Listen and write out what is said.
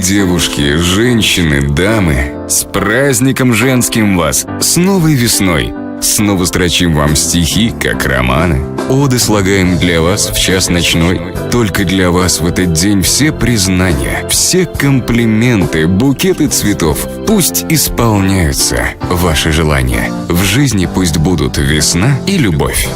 девушки, женщины, дамы, с праздником женским вас, с новой весной. Снова строчим вам стихи, как романы. Оды слагаем для вас в час ночной. Только для вас в этот день все признания, все комплименты, букеты цветов. Пусть исполняются ваши желания. В жизни пусть будут весна и любовь.